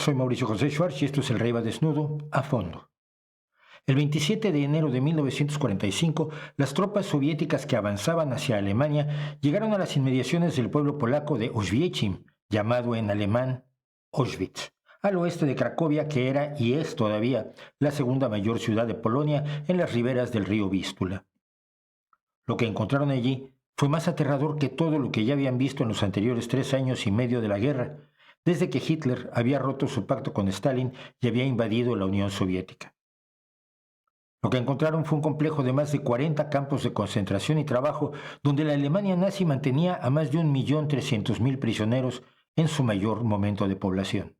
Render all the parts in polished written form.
Soy Mauricio José Schwartz y esto es El Rey va desnudo a fondo. El 27 de enero de 1945, las tropas soviéticas que avanzaban hacia Alemania llegaron a las inmediaciones del pueblo polaco de Oświęcim, llamado en alemán Auschwitz, al oeste de Cracovia, que era y es todavía la segunda mayor ciudad de Polonia en las riberas del río Vístula. Lo que encontraron allí fue más aterrador que todo lo que ya habían visto en los anteriores 3 años y medio de la guerra, desde que Hitler había roto su pacto con Stalin y había invadido la Unión Soviética. Lo que encontraron fue un complejo de más de 40 campos de concentración y trabajo, donde la Alemania nazi mantenía a más de 1.300.000 prisioneros en su mayor momento de población.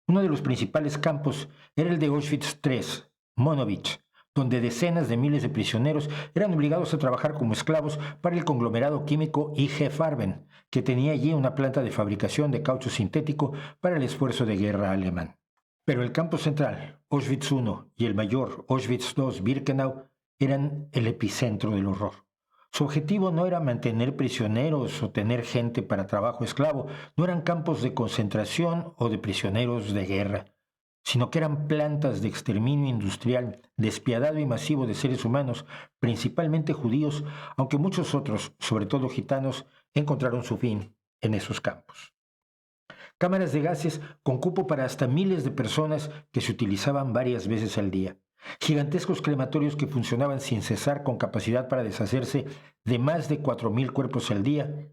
Uno de los principales campos era el de Auschwitz III, Monowitz, donde decenas de miles de prisioneros eran obligados a trabajar como esclavos para el conglomerado químico IG Farben, que tenía allí una planta de fabricación de caucho sintético para el esfuerzo de guerra alemán. Pero el campo central, Auschwitz I, y el mayor, Auschwitz II, Birkenau, eran el epicentro del horror. Su objetivo no era mantener prisioneros o tener gente para trabajo esclavo, no eran campos de concentración o de prisioneros de guerra, sino que eran plantas de exterminio industrial despiadado y masivo de seres humanos, principalmente judíos, aunque muchos otros, sobre todo gitanos, encontraron su fin en esos campos. Cámaras de gases con cupo para hasta miles de personas que se utilizaban varias veces al día. Gigantescos crematorios que funcionaban sin cesar con capacidad para deshacerse de más de 4.000 cuerpos al día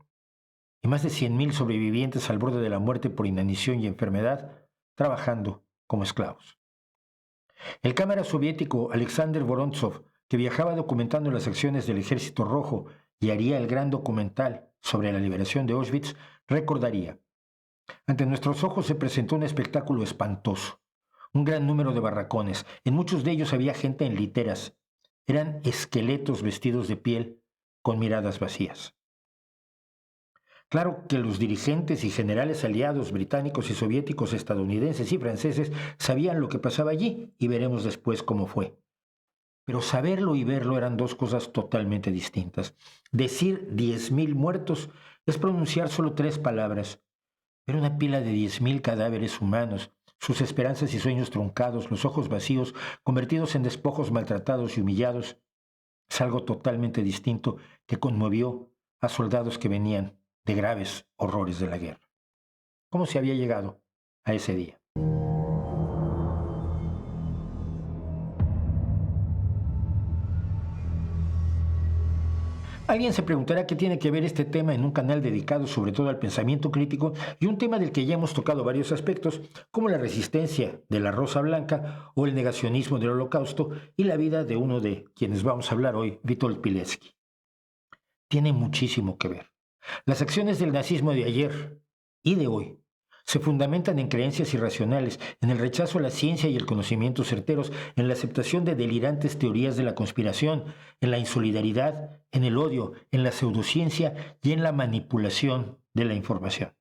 y más de 100.000 sobrevivientes al borde de la muerte por inanición y enfermedad, trabajando como esclavos. El cámara soviético Alexander Vorontsov, que viajaba documentando las acciones del Ejército Rojo y haría el gran documental sobre la liberación de Auschwitz, recordaría: ante nuestros ojos se presentó un espectáculo espantoso. Un gran número de barracones. En muchos de ellos había gente en literas. Eran esqueletos vestidos de piel, con miradas vacías. Claro que los dirigentes y generales aliados británicos y soviéticos, estadounidenses y franceses sabían lo que pasaba allí, y veremos después cómo fue. Pero saberlo y verlo eran dos cosas totalmente distintas. Decir 10.000 muertos es pronunciar solo 3 palabras. Era una pila de 10.000 cadáveres humanos, sus esperanzas y sueños truncados, los ojos vacíos, convertidos en despojos maltratados y humillados. Es algo totalmente distinto que conmovió a soldados que venían de graves horrores de la guerra. ¿Cómo se había llegado a ese día? Alguien se preguntará qué tiene que ver este tema en un canal dedicado sobre todo al pensamiento crítico y un tema del que ya hemos tocado varios aspectos, como la resistencia de la Rosa Blanca o el negacionismo del Holocausto y la vida de uno de quienes vamos a hablar hoy, Witold Pilecki. Tiene muchísimo que ver. Las acciones del nazismo de ayer y de hoy se fundamentan en creencias irracionales, en el rechazo a la ciencia y el conocimiento certeros, en la aceptación de delirantes teorías de la conspiración, en la insolidaridad, en el odio, en la pseudociencia y en la manipulación de la información.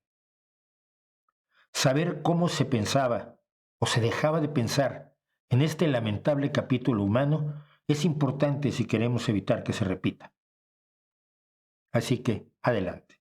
Saber cómo se pensaba o se dejaba de pensar en este lamentable capítulo humano es importante si queremos evitar que se repita. Así que, adelante.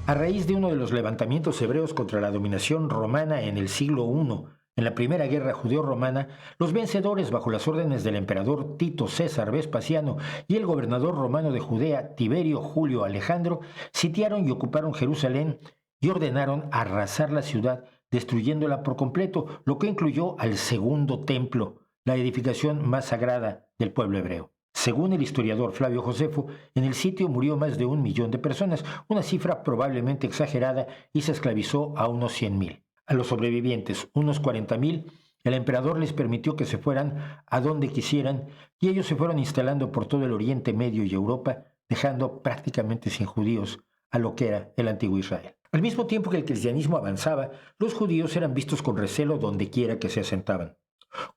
A raíz de uno de los levantamientos hebreos contra la dominación romana en el siglo I, en la Primera Guerra Judeo-Romana, los vencedores, bajo las órdenes del emperador Tito César Vespasiano y el gobernador romano de Judea, Tiberio Julio Alejandro, sitiaron y ocuparon Jerusalén y ordenaron arrasar la ciudad, destruyéndola por completo, lo que incluyó al segundo templo, la edificación más sagrada del pueblo hebreo. Según el historiador Flavio Josefo, en el sitio murió más de 1.000.000 de personas, una cifra probablemente exagerada, y se esclavizó a unos 100.000. A los sobrevivientes, unos 40.000, el emperador les permitió que se fueran a donde quisieran y ellos se fueron instalando por todo el Oriente Medio y Europa, dejando prácticamente sin judíos a lo que era el antiguo Israel. Al mismo tiempo que el cristianismo avanzaba, los judíos eran vistos con recelo donde quiera que se asentaban.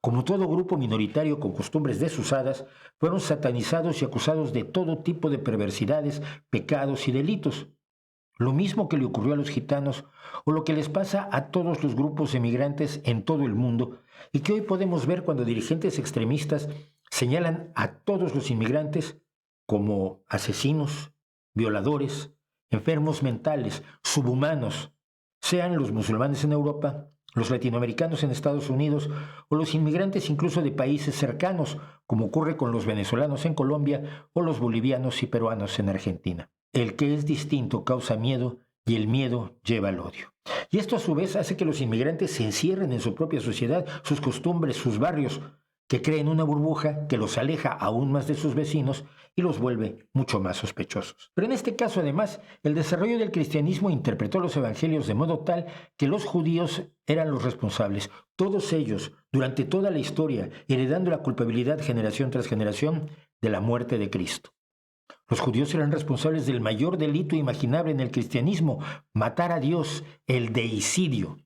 Como todo grupo minoritario con costumbres desusadas, fueron satanizados y acusados de todo tipo de perversidades, pecados y delitos. Lo mismo que le ocurrió a los gitanos o lo que les pasa a todos los grupos emigrantes en todo el mundo y que hoy podemos ver cuando dirigentes extremistas señalan a todos los inmigrantes como asesinos, violadores, enfermos mentales, subhumanos, sean los musulmanes en Europa, los latinoamericanos en Estados Unidos o los inmigrantes incluso de países cercanos, como ocurre con los venezolanos en Colombia o los bolivianos y peruanos en Argentina. El que es distinto causa miedo y el miedo lleva al odio. Y esto a su vez hace que los inmigrantes se encierren en su propia sociedad, sus costumbres, sus barrios, que creen una burbuja que los aleja aún más de sus vecinos y los vuelve mucho más sospechosos. Pero en este caso, además, el desarrollo del cristianismo interpretó los evangelios de modo tal que los judíos eran los responsables, todos ellos, durante toda la historia, heredando la culpabilidad generación tras generación de la muerte de Cristo. Los judíos eran responsables del mayor delito imaginable en el cristianismo, matar a Dios, el deicidio.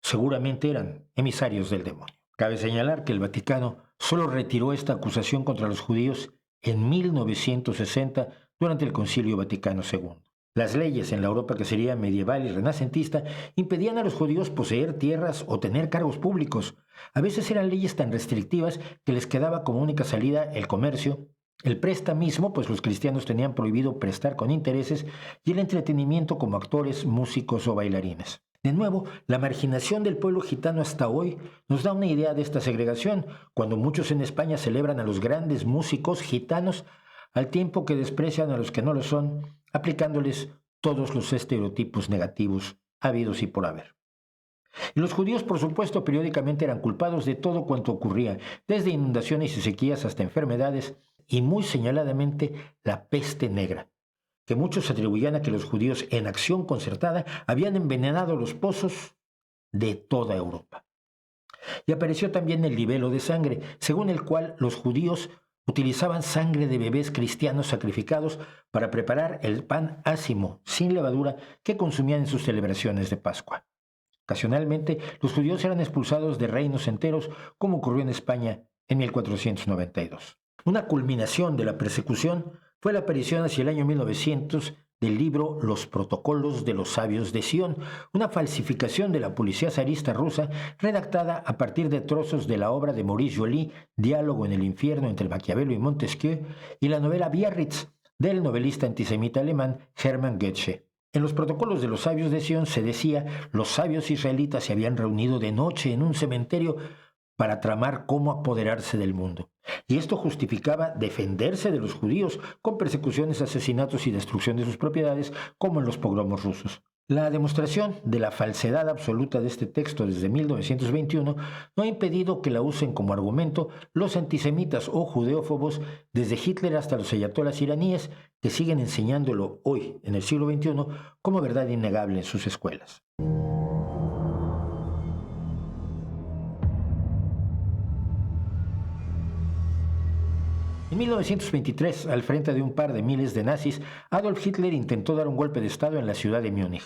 Seguramente eran emisarios del demonio. Cabe señalar que el Vaticano solo retiró esta acusación contra los judíos en 1960 durante el Concilio Vaticano II. Las leyes en la Europa que sería medieval y renacentista impedían a los judíos poseer tierras o tener cargos públicos. A veces eran leyes tan restrictivas que les quedaba como única salida el comercio, el prestamismo, pues los cristianos tenían prohibido prestar con intereses, y el entretenimiento como actores, músicos o bailarines. De nuevo, la marginación del pueblo gitano hasta hoy nos da una idea de esta segregación, cuando muchos en España celebran a los grandes músicos gitanos al tiempo que desprecian a los que no lo son, aplicándoles todos los estereotipos negativos habidos y por haber. Y los judíos, por supuesto, periódicamente eran culpados de todo cuanto ocurría, desde inundaciones y sequías hasta enfermedades, y muy señaladamente la peste negra, que muchos atribuían a que los judíos en acción concertada habían envenenado los pozos de toda Europa. Y apareció también el libelo de sangre, según el cual los judíos utilizaban sangre de bebés cristianos sacrificados para preparar el pan ácimo, sin levadura, que consumían en sus celebraciones de Pascua. Ocasionalmente, los judíos eran expulsados de reinos enteros, como ocurrió en España en 1492. Una culminación de la persecución fue la aparición hacia el año 1900 del libro Los Protocolos de los Sabios de Sion, una falsificación de la policía zarista rusa redactada a partir de trozos de la obra de Maurice Joly, Diálogo en el infierno entre Maquiavelo y Montesquieu, y la novela Biarritz del novelista antisemita alemán Hermann Goethe. En los Protocolos de los Sabios de Sion se decía: los sabios israelitas se habían reunido de noche en un cementerio para tramar cómo apoderarse del mundo. Y esto justificaba defenderse de los judíos con persecuciones, asesinatos y destrucción de sus propiedades, como en los pogromos rusos. La demostración de la falsedad absoluta de este texto desde 1921 no ha impedido que la usen como argumento los antisemitas o judeófobos, desde Hitler hasta los ayatolas iraníes, que siguen enseñándolo hoy, en el siglo XXI, como verdad innegable en sus escuelas. En 1923, al frente de un par de miles de nazis, Adolf Hitler intentó dar un golpe de Estado en la ciudad de Múnich.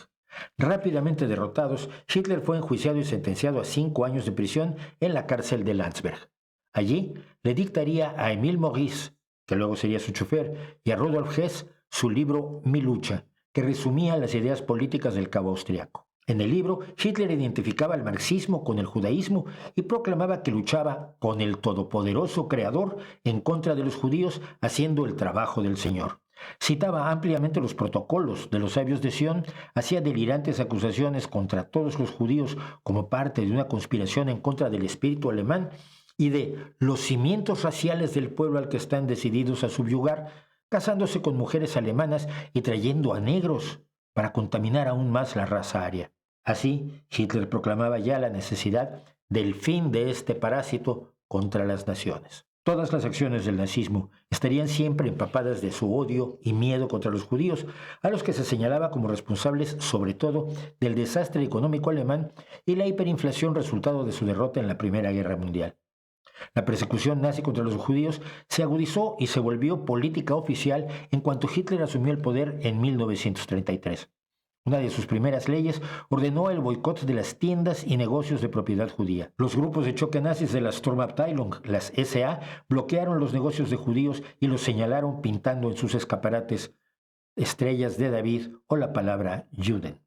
Rápidamente derrotados, Hitler fue enjuiciado y sentenciado a 5 años de prisión en la cárcel de Landsberg. Allí le dictaría a Emil Maurice, que luego sería su chofer, y a Rudolf Hess su libro Mi lucha, que resumía las ideas políticas del cabo austriaco. En el libro, Hitler identificaba el marxismo con el judaísmo y proclamaba que luchaba con el todopoderoso creador en contra de los judíos, haciendo el trabajo del Señor. Citaba ampliamente los protocolos de los sabios de Sion, hacía delirantes acusaciones contra todos los judíos como parte de una conspiración en contra del espíritu alemán y de los cimientos raciales del pueblo al que están decididos a subyugar, casándose con mujeres alemanas y trayendo a negros para contaminar aún más la raza aria. Así, Hitler proclamaba ya la necesidad del fin de este parásito contra las naciones. Todas las acciones del nazismo estarían siempre empapadas de su odio y miedo contra los judíos, a los que se señalaba como responsables sobre todo del desastre económico alemán y la hiperinflación resultado de su derrota en la Primera Guerra Mundial. La persecución nazi contra los judíos se agudizó y se volvió política oficial en cuanto Hitler asumió el poder en 1933. Una de sus primeras leyes ordenó el boicot de las tiendas y negocios de propiedad judía. Los grupos de choque nazis de la Sturmabteilung, las SA, bloquearon los negocios de judíos y los señalaron pintando en sus escaparates estrellas de David o la palabra Juden.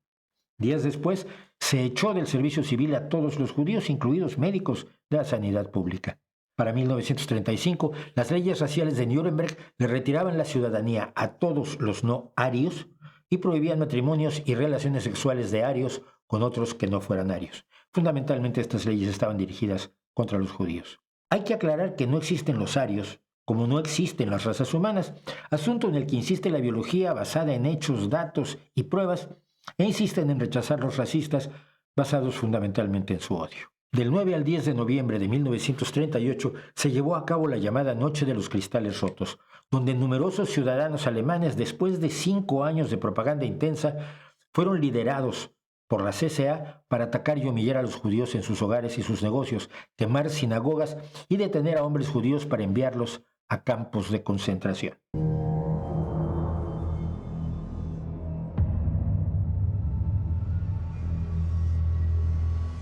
Días después, se echó del servicio civil a todos los judíos, incluidos médicos de la sanidad pública. Para 1935, las leyes raciales de Nuremberg le retiraban la ciudadanía a todos los no arios y prohibían matrimonios y relaciones sexuales de arios con otros que no fueran arios. Fundamentalmente estas leyes estaban dirigidas contra los judíos. Hay que aclarar que no existen los arios, como no existen las razas humanas, asunto en el que insiste la biología basada en hechos, datos y pruebas, e insisten en rechazar los racistas basados fundamentalmente en su odio. Del 9 al 10 de noviembre de 1938 se llevó a cabo la llamada Noche de los Cristales Rotos, donde numerosos ciudadanos alemanes, después de 5 años de propaganda intensa, fueron liderados por la CSA para atacar y humillar a los judíos en sus hogares y sus negocios, quemar sinagogas y detener a hombres judíos para enviarlos a campos de concentración.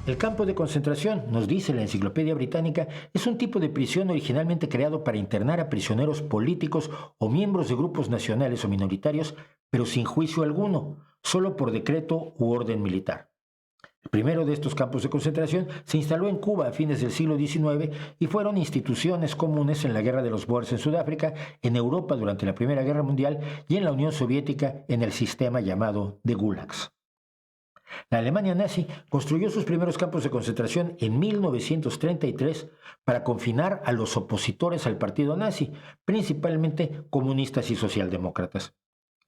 El campo de concentración, nos dice la Enciclopedia Británica, es un tipo de prisión originalmente creado para internar a prisioneros políticos o miembros de grupos nacionales o minoritarios, pero sin juicio alguno, solo por decreto u orden militar. El primero de estos campos de concentración se instaló en Cuba a fines del siglo XIX y fueron instituciones comunes en la Guerra de los Boers en Sudáfrica, en Europa durante la Primera Guerra Mundial y en la Unión Soviética en el sistema llamado de Gulags. La Alemania nazi construyó sus primeros campos de concentración en 1933 para confinar a los opositores al partido nazi, principalmente comunistas y socialdemócratas.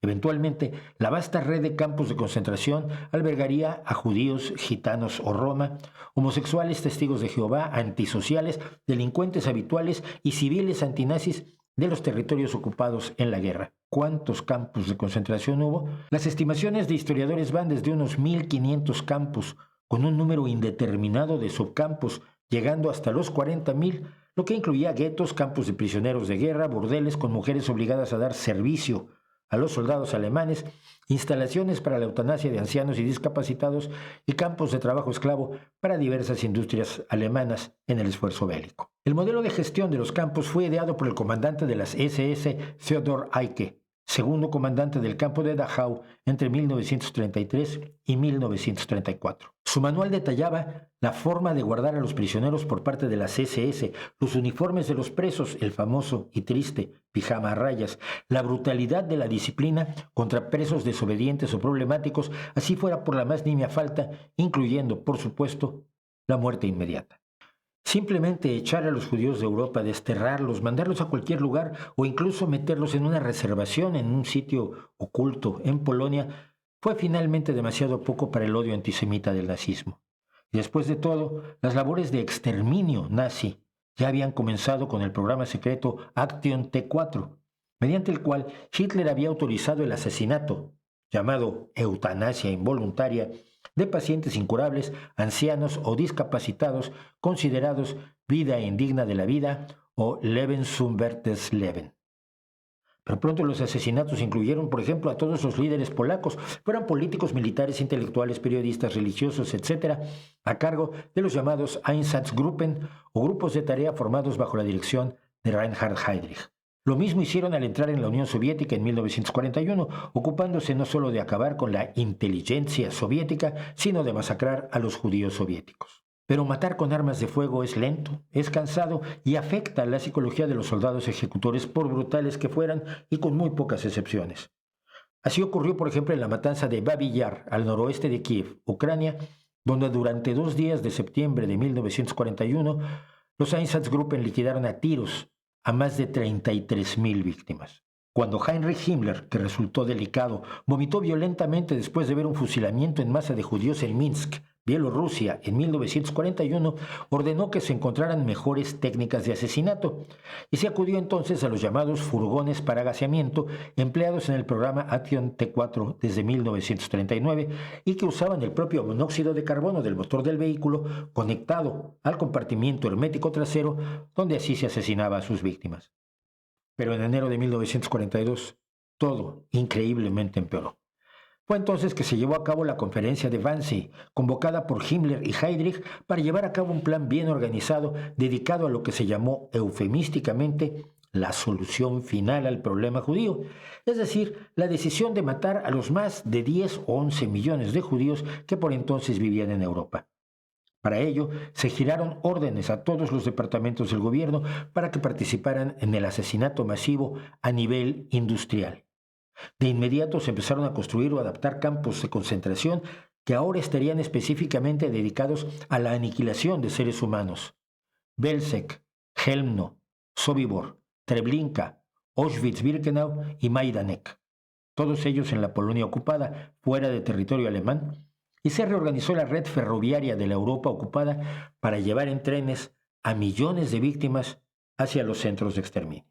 Eventualmente, la vasta red de campos de concentración albergaría a judíos, gitanos o roma, homosexuales, testigos de Jehová, antisociales, delincuentes habituales y civiles antinazis de los territorios ocupados en la guerra. ¿Cuántos campos de concentración hubo? Las estimaciones de historiadores van desde unos 1.500 campos, con un número indeterminado de subcampos, llegando hasta los 40.000, lo que incluía guetos, campos de prisioneros de guerra, burdeles con mujeres obligadas a dar servicio a los soldados alemanes, instalaciones para la eutanasia de ancianos y discapacitados y campos de trabajo esclavo para diversas industrias alemanas en el esfuerzo bélico. El modelo de gestión de los campos fue ideado por el comandante de las SS, Theodor Eicke, segundo comandante del campo de Dachau entre 1933 y 1934. Su manual detallaba la forma de guardar a los prisioneros por parte de las SS, los uniformes de los presos, el famoso y triste pijama a rayas, la brutalidad de la disciplina contra presos desobedientes o problemáticos, así fuera por la más nimia falta, incluyendo, por supuesto, la muerte inmediata. Simplemente echar a los judíos de Europa, desterrarlos, mandarlos a cualquier lugar o incluso meterlos en una reservación en un sitio oculto en Polonia fue finalmente demasiado poco para el odio antisemita del nazismo. Y después de todo, las labores de exterminio nazi ya habían comenzado con el programa secreto Action T4, mediante el cual Hitler había autorizado el asesinato, llamado eutanasia involuntaria, de pacientes incurables, ancianos o discapacitados considerados vida indigna de la vida o Lebensunwertes Leben. Pero pronto los asesinatos incluyeron, por ejemplo, a todos los líderes polacos, fueran políticos, militares, intelectuales, periodistas, religiosos, etc., a cargo de los llamados Einsatzgruppen o grupos de tarea formados bajo la dirección de Reinhard Heydrich. Lo mismo hicieron al entrar en la Unión Soviética en 1941, ocupándose no solo de acabar con la inteligencia soviética, sino de masacrar a los judíos soviéticos. Pero matar con armas de fuego es lento, es cansado y afecta a la psicología de los soldados ejecutores, por brutales que fueran y con muy pocas excepciones. Así ocurrió, por ejemplo, en la matanza de Babi Yar, al noroeste de Kiev, Ucrania, donde durante 2 días de septiembre de 1941 los Einsatzgruppen liquidaron a tiros a más de 33.000 víctimas. Cuando Heinrich Himmler, que resultó delicado, vomitó violentamente después de ver un fusilamiento en masa de judíos en Minsk, Bielorrusia, en 1941, ordenó que se encontraran mejores técnicas de asesinato y se acudió entonces a los llamados furgones para gaseamiento empleados en el programa Action T4 desde 1939 y que usaban el propio monóxido de carbono del motor del vehículo conectado al compartimiento hermético trasero, donde así se asesinaba a sus víctimas. Pero en enero de 1942, todo increíblemente empeoró. Fue entonces que se llevó a cabo la conferencia de Wannsee, convocada por Himmler y Heydrich para llevar a cabo un plan bien organizado dedicado a lo que se llamó eufemísticamente la solución final al problema judío, es decir, la decisión de matar a los más de 10 o 11 millones de judíos que por entonces vivían en Europa. Para ello, se giraron órdenes a todos los departamentos del gobierno para que participaran en el asesinato masivo a nivel industrial. De inmediato se empezaron a construir o adaptar campos de concentración que ahora estarían específicamente dedicados a la aniquilación de seres humanos. Belzec, Chelmno, Sobibor, Treblinka, Auschwitz-Birkenau y Majdanek, todos ellos en la Polonia ocupada, fuera de territorio alemán, y se reorganizó la red ferroviaria de la Europa ocupada para llevar en trenes a millones de víctimas hacia los centros de exterminio.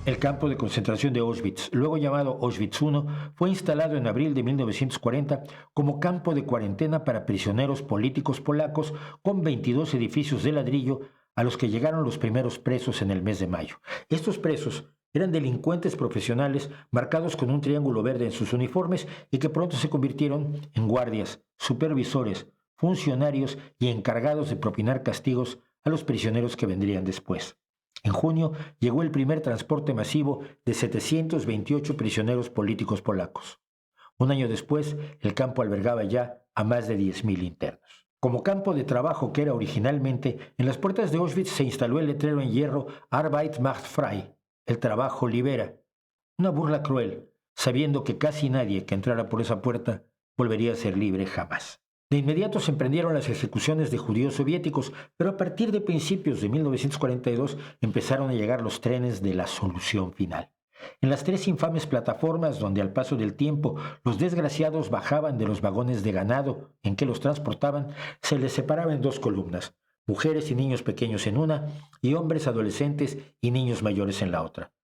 El campo de concentración de Auschwitz, luego llamado Auschwitz I, fue instalado en abril de 1940 como campo de cuarentena para prisioneros políticos polacos con 22 edificios de ladrillo a los que llegaron los primeros presos en el mes de mayo. Estos presos eran delincuentes profesionales marcados con un triángulo verde en sus uniformes y que pronto se convirtieron en guardias, supervisores, funcionarios y encargados de propinar castigos a los prisioneros que vendrían después. En junio llegó el primer transporte masivo de 728 prisioneros políticos polacos. Un año después, el campo albergaba ya a más de 10.000 internos. Como campo de trabajo que era originalmente, en las puertas de Auschwitz se instaló el letrero en hierro Arbeit macht frei, el trabajo libera. Una burla cruel, sabiendo que casi nadie que entrara por esa puerta volvería a ser libre jamás. De inmediato se emprendieron las ejecuciones de judíos soviéticos, pero a partir de principios de 1942 empezaron a llegar los trenes de la solución final. En las 3 infames plataformas donde al paso del tiempo los desgraciados bajaban de los vagones de ganado en que los transportaban, se les separaba en 2 columnas, mujeres y niños pequeños en una y hombres, adolescentes y niños mayores en la otra.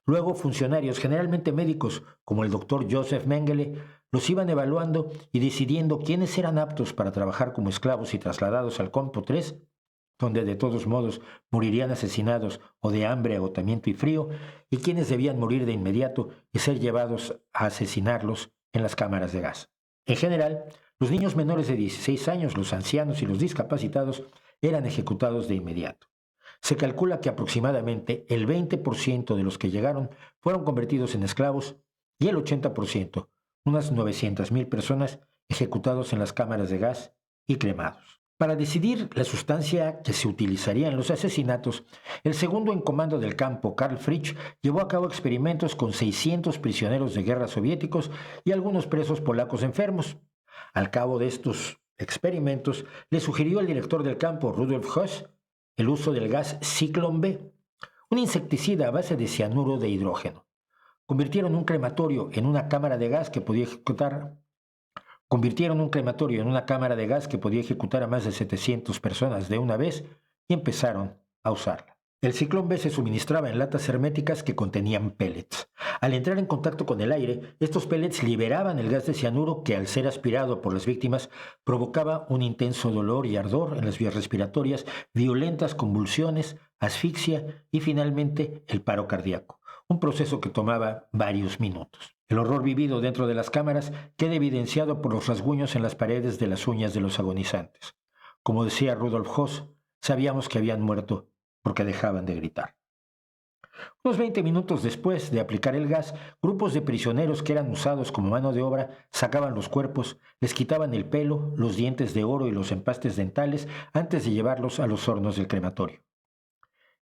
Luego funcionarios, generalmente médicos, como el doctor Joseph Mengele, los iban evaluando y decidiendo quiénes eran aptos para trabajar como esclavos y trasladados al campo 3, donde de todos modos morirían asesinados o de hambre, agotamiento y frío, y quiénes debían morir de inmediato y ser llevados a asesinarlos en las cámaras de gas. En general, los niños menores de 16 años, los ancianos y los discapacitados eran ejecutados de inmediato. Se calcula que aproximadamente el 20% de los que llegaron fueron convertidos en esclavos y el 80%, unas 900.000 personas, ejecutados en las cámaras de gas y cremados. Para decidir la sustancia que se utilizaría en los asesinatos, el segundo en comando del campo, Karl Fritsch, llevó a cabo experimentos con 600 prisioneros de guerra soviéticos y algunos presos polacos enfermos. Al cabo de estos experimentos, le sugirió el director del campo, Rudolf Höss, el uso del gas Zyklon B, un insecticida a base de cianuro de hidrógeno. Convirtieron un crematorio en una cámara de gas que podía ejecutar a más de 700 personas de una vez y empezaron a usarla. El Zyklon B se suministraba en latas herméticas que contenían pellets. Al entrar en contacto con el aire, estos pellets liberaban el gas de cianuro que, al ser aspirado por las víctimas, provocaba un intenso dolor y ardor en las vías respiratorias, violentas convulsiones, asfixia y finalmente el paro cardíaco, un proceso que tomaba varios minutos. El horror vivido dentro de las cámaras queda evidenciado por los rasguños en las paredes de las uñas de los agonizantes. Como decía Rudolf Höss, sabíamos que habían muerto porque dejaban de gritar. Unos 20 minutos después de aplicar el gas, grupos de prisioneros que eran usados como mano de obra sacaban los cuerpos, les quitaban el pelo, los dientes de oro y los empastes dentales antes de llevarlos a los hornos del crematorio.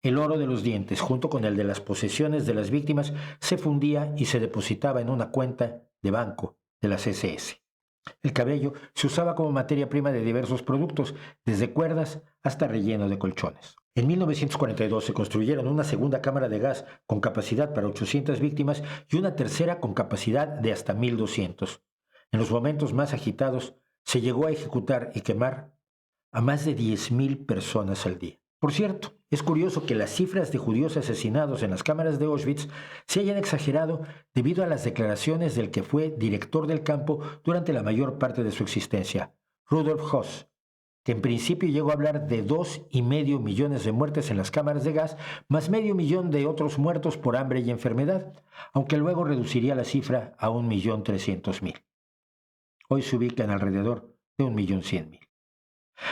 El oro de los dientes, junto con el de las posesiones de las víctimas, se fundía y se depositaba en una cuenta de banco de las SS. El cabello se usaba como materia prima de diversos productos, desde cuerdas hasta relleno de colchones. En 1942 se construyeron una segunda cámara de gas con capacidad para 800 víctimas y una tercera con capacidad de hasta 1.200. En los momentos más agitados se llegó a ejecutar y quemar a más de 10.000 personas al día. Por cierto, es curioso que las cifras de judíos asesinados en las cámaras de Auschwitz se hayan exagerado debido a las declaraciones del que fue director del campo durante la mayor parte de su existencia, Rudolf Höss, que en principio llegó a hablar de 2,5 millones de muertes en las cámaras de gas, más 500.000 de otros muertos por hambre y enfermedad, aunque luego reduciría la cifra a 1.300.000. Hoy se ubica en alrededor de 1.100.000.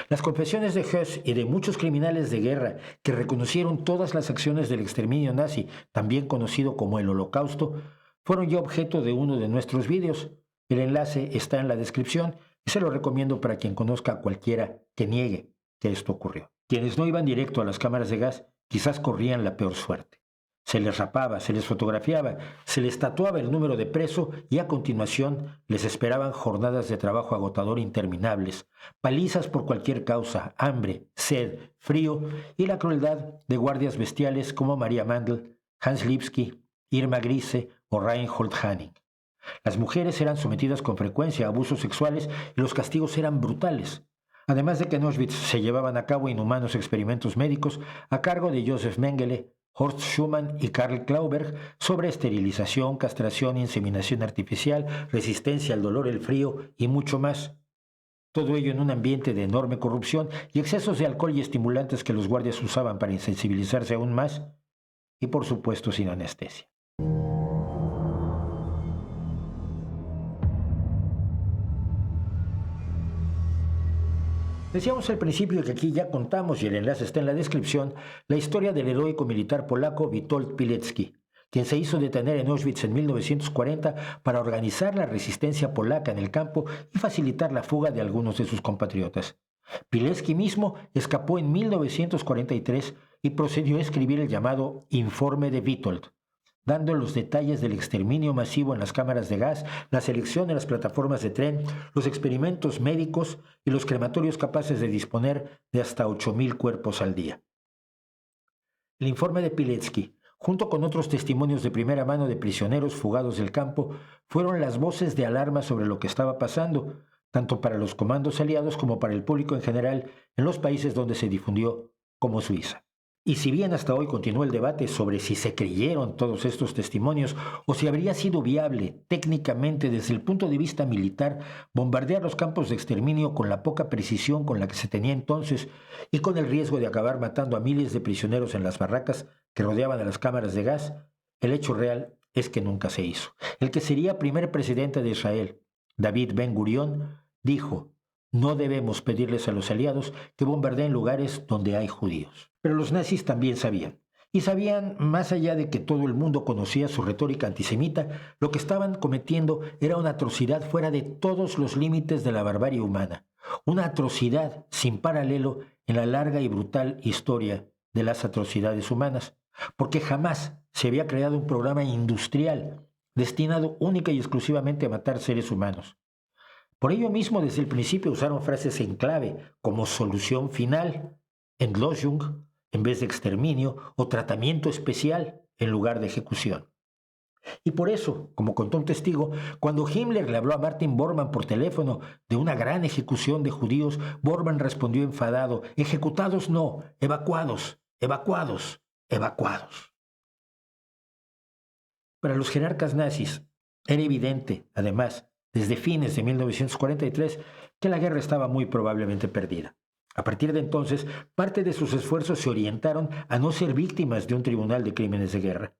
Las confesiones de Höss y de muchos criminales de guerra que reconocieron todas las acciones del exterminio nazi, también conocido como el Holocausto, fueron ya objeto de uno de nuestros vídeos. El enlace está en la descripción y se lo recomiendo para quien conozca a cualquiera que niegue que esto ocurrió. Quienes no iban directo a las cámaras de gas quizás corrían la peor suerte. Se les rapaba, se les fotografiaba, se les tatuaba el número de preso y a continuación les esperaban jornadas de trabajo agotador interminables, palizas por cualquier causa, hambre, sed, frío y la crueldad de guardias bestiales como Maria Mandl, Hans Lipski, Irma Grise o Reinhold Hanning. Las mujeres eran sometidas con frecuencia a abusos sexuales y los castigos eran brutales. Además de que en Auschwitz se llevaban a cabo inhumanos experimentos médicos a cargo de Josef Mengele, Horst Schumann y Karl Klauberg sobre esterilización, castración, inseminación artificial, resistencia al dolor, el frío y mucho más. Todo ello en un ambiente de enorme corrupción y excesos de alcohol y estimulantes que los guardias usaban para insensibilizarse aún más y por supuesto sin anestesia. Decíamos al principio que aquí ya contamos, y el enlace está en la descripción, la historia del heroico militar polaco Witold Pilecki, quien se hizo detener en Auschwitz en 1940 para organizar la resistencia polaca en el campo y facilitar la fuga de algunos de sus compatriotas. Pilecki mismo escapó en 1943 y procedió a escribir el llamado Informe de Witold, dando los detalles del exterminio masivo en las cámaras de gas, la selección de las plataformas de tren, los experimentos médicos y los crematorios capaces de disponer de hasta 8.000 cuerpos al día. El informe de Pilecki, junto con otros testimonios de primera mano de prisioneros fugados del campo, fueron las voces de alarma sobre lo que estaba pasando, tanto para los comandos aliados como para el público en general en los países donde se difundió, como Suiza. Y si bien hasta hoy continúa el debate sobre si se creyeron todos estos testimonios o si habría sido viable técnicamente desde el punto de vista militar bombardear los campos de exterminio con la poca precisión con la que se tenía entonces y con el riesgo de acabar matando a miles de prisioneros en las barracas que rodeaban a las cámaras de gas, el hecho real es que nunca se hizo. El que sería primer presidente de Israel, David Ben-Gurión, dijo: no debemos pedirles a los aliados que bombardeen lugares donde hay judíos. Pero los nazis también sabían. Y sabían, más allá de que todo el mundo conocía su retórica antisemita, lo que estaban cometiendo era una atrocidad fuera de todos los límites de la barbarie humana. Una atrocidad sin paralelo en la larga y brutal historia de las atrocidades humanas. Porque jamás se había creado un programa industrial destinado única y exclusivamente a matar seres humanos. Por ello mismo, desde el principio usaron frases en clave como solución final, Endlösung, en vez de exterminio, o tratamiento especial en lugar de ejecución. Y por eso, como contó un testigo, cuando Himmler le habló a Martin Bormann por teléfono de una gran ejecución de judíos, Bormann respondió enfadado: ejecutados no, evacuados, evacuados, evacuados. Para los jerarcas nazis era evidente, además, desde fines de 1943, que la guerra estaba muy probablemente perdida. A partir de entonces, parte de sus esfuerzos se orientaron a no ser víctimas de un tribunal de crímenes de guerra.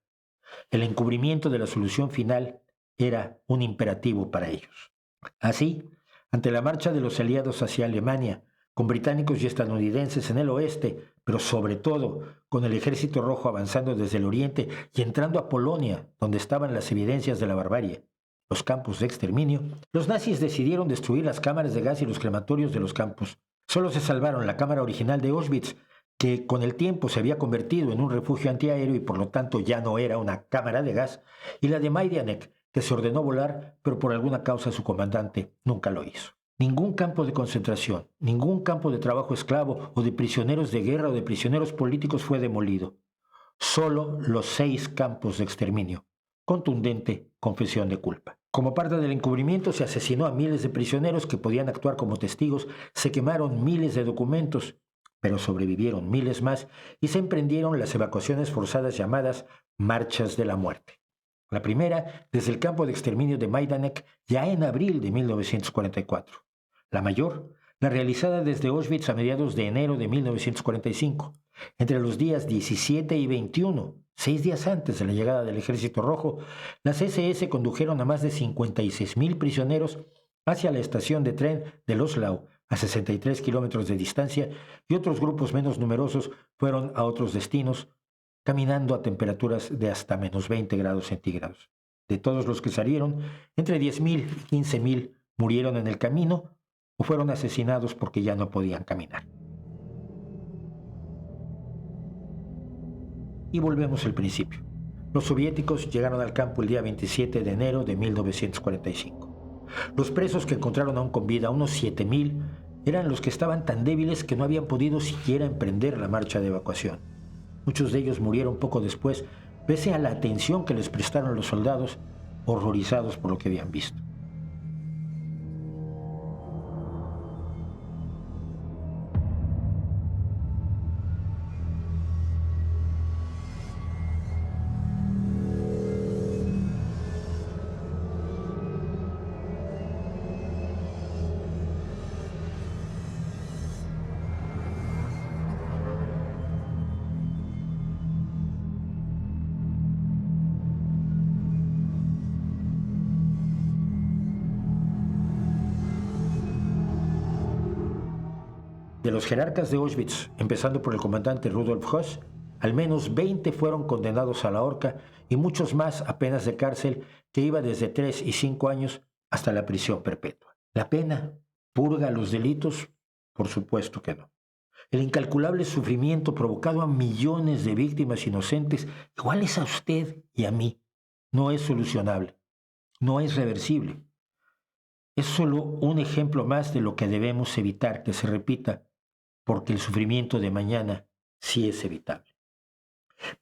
El encubrimiento de la solución final era un imperativo para ellos. Así, ante la marcha de los aliados hacia Alemania, con británicos y estadounidenses en el oeste, pero sobre todo con el Ejército Rojo avanzando desde el oriente y entrando a Polonia, donde estaban las evidencias de la barbarie, los campos de exterminio, los nazis decidieron destruir las cámaras de gas y los crematorios de los campos. Solo se salvaron la cámara original de Auschwitz, que con el tiempo se había convertido en un refugio antiaéreo y por lo tanto ya no era una cámara de gas, y la de Majdanek, que se ordenó volar, pero por alguna causa su comandante nunca lo hizo. Ningún campo de concentración, ningún campo de trabajo esclavo o de prisioneros de guerra o de prisioneros políticos fue demolido. Solo los 6 campos de exterminio. Contundente confesión de culpa. Como parte del encubrimiento se asesinó a miles de prisioneros que podían actuar como testigos, se quemaron miles de documentos, pero sobrevivieron miles más y se emprendieron las evacuaciones forzadas llamadas marchas de la muerte. La primera desde el campo de exterminio de Majdanek ya en abril de 1944. La mayor, la realizada desde Auschwitz a mediados de enero de 1945, entre los días 17 y 21, 6 días antes de la llegada del Ejército Rojo, las SS condujeron a más de 56.000 prisioneros hacia la estación de tren de Loslau, a 63 kilómetros de distancia, y otros grupos menos numerosos fueron a otros destinos, caminando a temperaturas de hasta -20 grados centígrados. De todos los que salieron, entre 10.000 y 15.000 murieron en el camino o fueron asesinados porque ya no podían caminar. Y volvemos al principio. Los soviéticos llegaron al campo el día 27 de enero de 1945. Los presos que encontraron aún con vida, unos 7.000, eran los que estaban tan débiles que no habían podido siquiera emprender la marcha de evacuación. Muchos de ellos murieron poco después, pese a la atención que les prestaron los soldados, horrorizados por lo que habían visto. De los jerarcas de Auschwitz, empezando por el comandante Rudolf Höss, al menos 20 fueron condenados a la horca y muchos más a penas de cárcel que iba desde 3 y 5 años hasta la prisión perpetua. ¿La pena purga los delitos? Por supuesto que no. El incalculable sufrimiento provocado a millones de víctimas inocentes, iguales a usted y a mí, no es solucionable, no es reversible. Es solo un ejemplo más de lo que debemos evitar que se repita, porque el sufrimiento de mañana sí es evitable.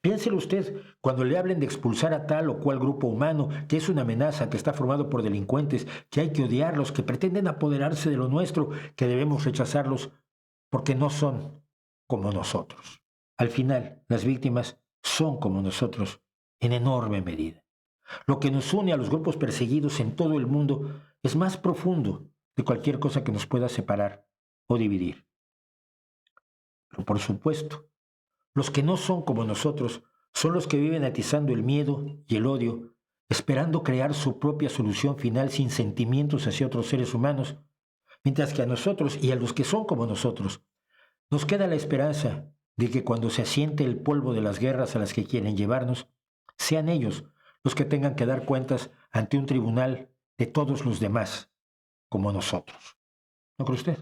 Piénselo usted cuando le hablen de expulsar a tal o cual grupo humano, que es una amenaza, que está formado por delincuentes, que hay que odiarlos, que pretenden apoderarse de lo nuestro, que debemos rechazarlos porque no son como nosotros. Al final, las víctimas son como nosotros en enorme medida. Lo que nos une a los grupos perseguidos en todo el mundo es más profundo de cualquier cosa que nos pueda separar o dividir. Pero por supuesto, los que no son como nosotros son los que viven atizando el miedo y el odio, esperando crear su propia solución final sin sentimientos hacia otros seres humanos, mientras que a nosotros y a los que son como nosotros nos queda la esperanza de que cuando se asiente el polvo de las guerras a las que quieren llevarnos, sean ellos los que tengan que dar cuentas ante un tribunal de todos los demás, como nosotros. ¿No cree usted?